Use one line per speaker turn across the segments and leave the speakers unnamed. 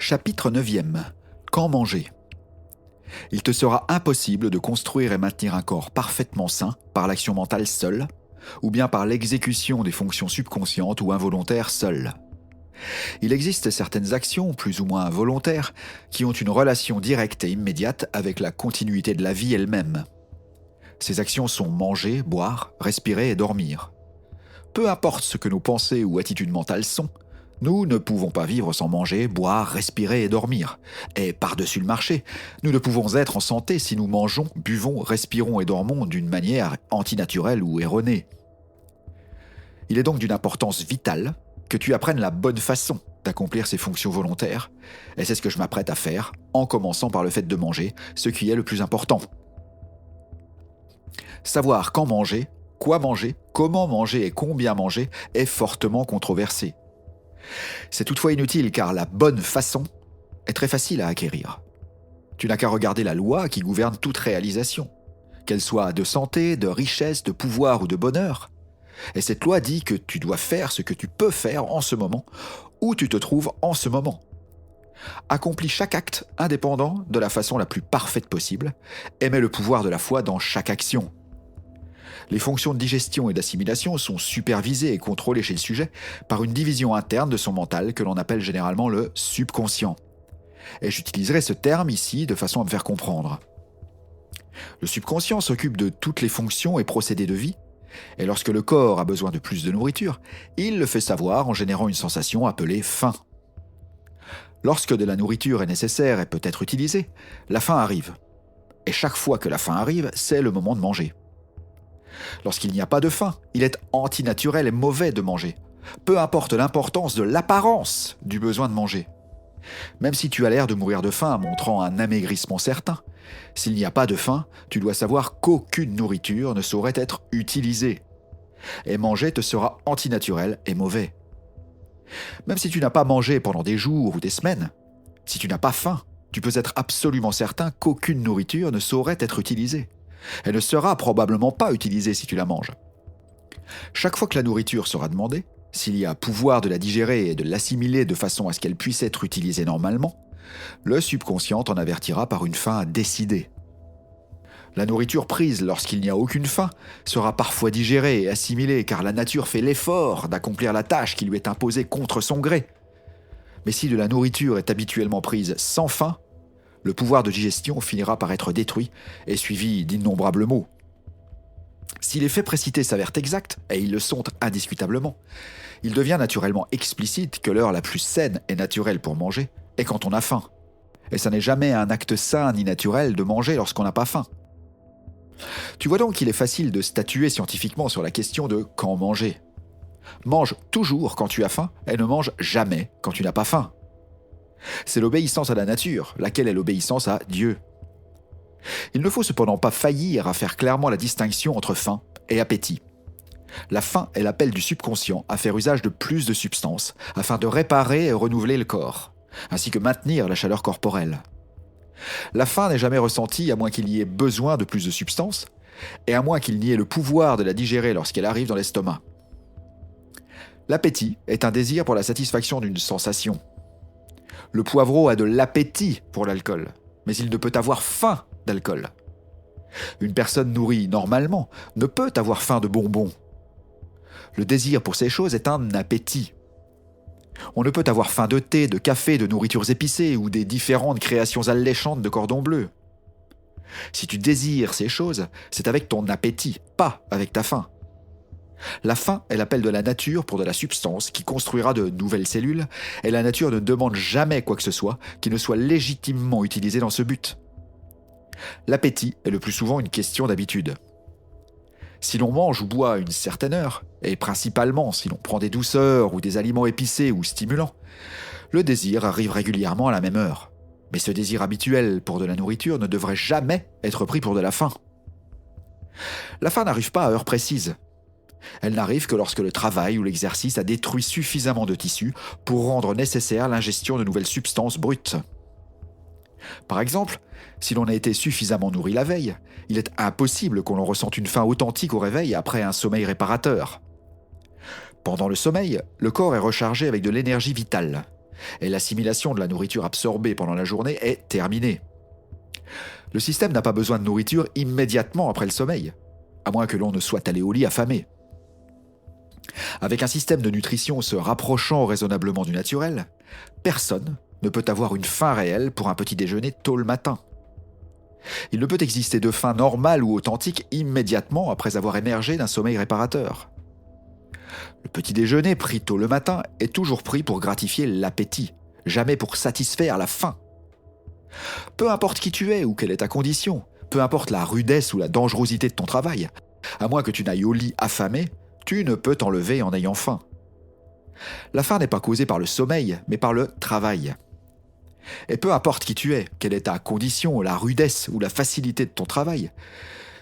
Chapitre 9e. Quand manger ? Il te sera impossible de construire et maintenir un corps parfaitement sain par l'action mentale seule, ou bien par l'exécution des fonctions subconscientes ou involontaires seules. Il existe certaines actions, plus ou moins volontaires, qui ont une relation directe et immédiate avec la continuité de la vie elle-même. Ces actions sont manger, boire, respirer et dormir. Peu importe ce que nos pensées ou attitudes mentales sont, nous ne pouvons pas vivre sans manger, boire, respirer et dormir. Et par-dessus le marché, nous ne pouvons être en santé si nous mangeons, buvons, respirons et dormons d'une manière antinaturelle ou erronée. Il est donc d'une importance vitale que tu apprennes la bonne façon d'accomplir ces fonctions volontaires, et c'est ce que je m'apprête à faire, en commençant par le fait de manger, ce qui est le plus important. Savoir quand manger, quoi manger, comment manger et combien manger est fortement controversé. C'est toutefois inutile car la bonne façon est très facile à acquérir. Tu n'as qu'à regarder la loi qui gouverne toute réalisation, qu'elle soit de santé, de richesse, de pouvoir ou de bonheur. Et cette loi dit que tu dois faire ce que tu peux faire en ce moment, où tu te trouves en ce moment. Accomplis chaque acte indépendant de la façon la plus parfaite possible et mets le pouvoir de la foi dans chaque action. Les fonctions de digestion et d'assimilation sont supervisées et contrôlées chez le sujet par une division interne de son mental que l'on appelle généralement le subconscient. Et j'utiliserai ce terme ici de façon à me faire comprendre. Le subconscient s'occupe de toutes les fonctions et procédés de vie, et lorsque le corps a besoin de plus de nourriture, il le fait savoir en générant une sensation appelée faim. Lorsque de la nourriture est nécessaire et peut être utilisée, la faim arrive. Et chaque fois que la faim arrive, c'est le moment de manger. Lorsqu'il n'y a pas de faim, il est antinaturel et mauvais de manger. Peu importe l'importance de l'apparence du besoin de manger. Même si tu as l'air de mourir de faim, montrant un amaigrissement certain, s'il n'y a pas de faim, tu dois savoir qu'aucune nourriture ne saurait être utilisée. Et manger te sera antinaturel et mauvais. Même si tu n'as pas mangé pendant des jours ou des semaines, si tu n'as pas faim, tu peux être absolument certain qu'aucune nourriture ne saurait être utilisée. Elle ne sera probablement pas utilisée si tu la manges. Chaque fois que la nourriture sera demandée, s'il y a pouvoir de la digérer et de l'assimiler de façon à ce qu'elle puisse être utilisée normalement, le subconscient t'en avertira par une faim décidée. La nourriture prise lorsqu'il n'y a aucune faim sera parfois digérée et assimilée car la nature fait l'effort d'accomplir la tâche qui lui est imposée contre son gré. Mais si de la nourriture est habituellement prise sans faim, le pouvoir de digestion finira par être détruit et suivi d'innombrables maux. Si les faits précités s'avèrent exacts, et ils le sont indiscutablement, il devient naturellement explicite que l'heure la plus saine et naturelle pour manger est quand on a faim. Et ça n'est jamais un acte sain ni naturel de manger lorsqu'on n'a pas faim. Tu vois donc qu'il est facile de statuer scientifiquement sur la question de quand manger. Mange toujours quand tu as faim et ne mange jamais quand tu n'as pas faim. C'est l'obéissance à la nature, laquelle est l'obéissance à Dieu. Il ne faut cependant pas faillir à faire clairement la distinction entre faim et appétit. La faim est l'appel du subconscient à faire usage de plus de substances afin de réparer et renouveler le corps, ainsi que maintenir la chaleur corporelle. La faim n'est jamais ressentie à moins qu'il y ait besoin de plus de substances et à moins qu'il n'y ait le pouvoir de la digérer lorsqu'elle arrive dans l'estomac. L'appétit est un désir pour la satisfaction d'une sensation. Le poivreau a de l'appétit pour l'alcool, mais il ne peut avoir faim d'alcool. Une personne nourrie normalement ne peut avoir faim de bonbons. Le désir pour ces choses est un appétit. On ne peut avoir faim de thé, de café, de nourritures épicées ou des différentes créations alléchantes de cordon bleu. Si tu désires ces choses, c'est avec ton appétit, pas avec ta faim. La faim est l'appel de la nature pour de la substance qui construira de nouvelles cellules, et la nature ne demande jamais quoi que ce soit qui ne soit légitimement utilisé dans ce but. L'appétit est le plus souvent une question d'habitude. Si l'on mange ou boit à une certaine heure, et principalement si l'on prend des douceurs ou des aliments épicés ou stimulants, le désir arrive régulièrement à la même heure. Mais ce désir habituel pour de la nourriture ne devrait jamais être pris pour de la faim. La faim n'arrive pas à heure précise. Elle n'arrive que lorsque le travail ou l'exercice a détruit suffisamment de tissus pour rendre nécessaire l'ingestion de nouvelles substances brutes. Par exemple, si l'on a été suffisamment nourri la veille, il est impossible qu'on en ressente une faim authentique au réveil après un sommeil réparateur. Pendant le sommeil, le corps est rechargé avec de l'énergie vitale, et l'assimilation de la nourriture absorbée pendant la journée est terminée. Le système n'a pas besoin de nourriture immédiatement après le sommeil, à moins que l'on ne soit allé au lit affamé. Avec un système de nutrition se rapprochant raisonnablement du naturel, personne ne peut avoir une faim réelle pour un petit déjeuner tôt le matin. Il ne peut exister de faim normale ou authentique immédiatement après avoir émergé d'un sommeil réparateur. Le petit déjeuner pris tôt le matin est toujours pris pour gratifier l'appétit, jamais pour satisfaire la faim. Peu importe qui tu es ou quelle est ta condition, peu importe la rudesse ou la dangerosité de ton travail, à moins que tu n'ailles au lit affamé, tu ne peux t'enlever en ayant faim. La faim n'est pas causée par le sommeil, mais par le travail. Et peu importe qui tu es, quelle est ta condition, la rudesse ou la facilité de ton travail,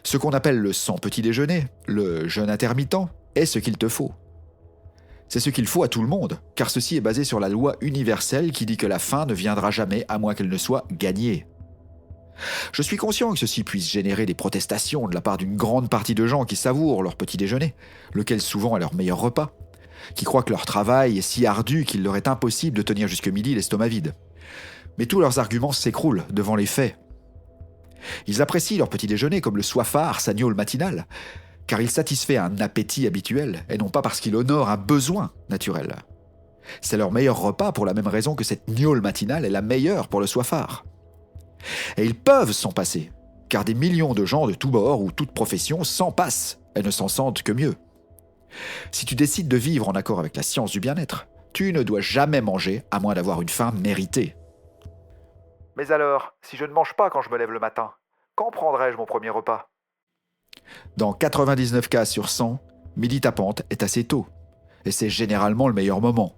ce qu'on appelle le sans petit déjeuner, le jeûne intermittent, est ce qu'il te faut. C'est ce qu'il faut à tout le monde, car ceci est basé sur la loi universelle qui dit que la faim ne viendra jamais à moins qu'elle ne soit gagnée. Je suis conscient que ceci puisse générer des protestations de la part d'une grande partie de gens qui savourent leur petit déjeuner, lequel souvent est leur meilleur repas, qui croient que leur travail est si ardu qu'il leur est impossible de tenir jusque midi l'estomac vide. Mais tous leurs arguments s'écroulent devant les faits. Ils apprécient leur petit déjeuner comme le soifard sa gnôle matinale, car il satisfait un appétit habituel et non pas parce qu'il honore un besoin naturel. C'est leur meilleur repas pour la même raison que cette gnôle matinale est la meilleure pour le soifard. Et ils peuvent s'en passer, car des millions de gens de tous bords ou toutes professions s'en passent et ne s'en sentent que mieux. Si tu décides de vivre en accord avec la science du bien-être, tu ne dois jamais manger à moins d'avoir une faim méritée.
Mais alors, si je ne mange pas quand je me lève le matin, quand prendrai-je mon premier repas ?
Dans 99 cas sur 100, midi tapante est assez tôt, et c'est généralement le meilleur moment.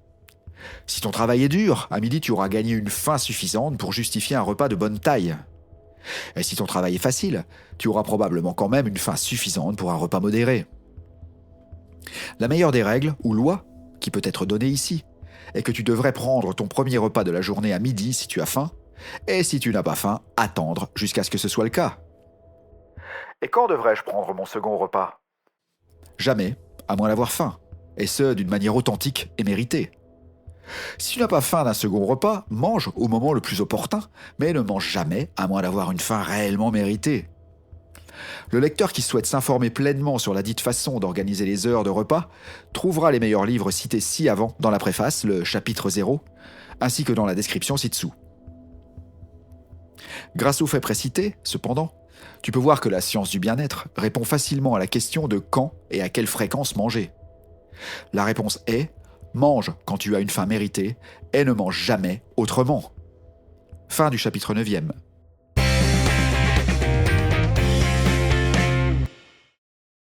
Si ton travail est dur, à midi tu auras gagné une faim suffisante pour justifier un repas de bonne taille. Et si ton travail est facile, tu auras probablement quand même une faim suffisante pour un repas modéré. La meilleure des règles, ou lois, qui peut être donnée ici, est que tu devrais prendre ton premier repas de la journée à midi si tu as faim, et si tu n'as pas faim, attendre jusqu'à ce que ce soit le cas.
Et quand devrais-je prendre mon second repas ?
Jamais, à moins d'avoir faim, et ce d'une manière authentique et méritée. Si tu n'as pas faim d'un second repas, mange au moment le plus opportun, mais ne mange jamais à moins d'avoir une faim réellement méritée. Le lecteur qui souhaite s'informer pleinement sur la dite façon d'organiser les heures de repas trouvera les meilleurs livres cités ci-avant dans la préface, le chapitre 0, ainsi que dans la description ci-dessous. Grâce aux faits précités, cependant, tu peux voir que la science du bien-être répond facilement à la question de quand et à quelle fréquence manger. La réponse est « mange quand tu as une faim méritée et ne mange jamais autrement ». Fin du chapitre 9e.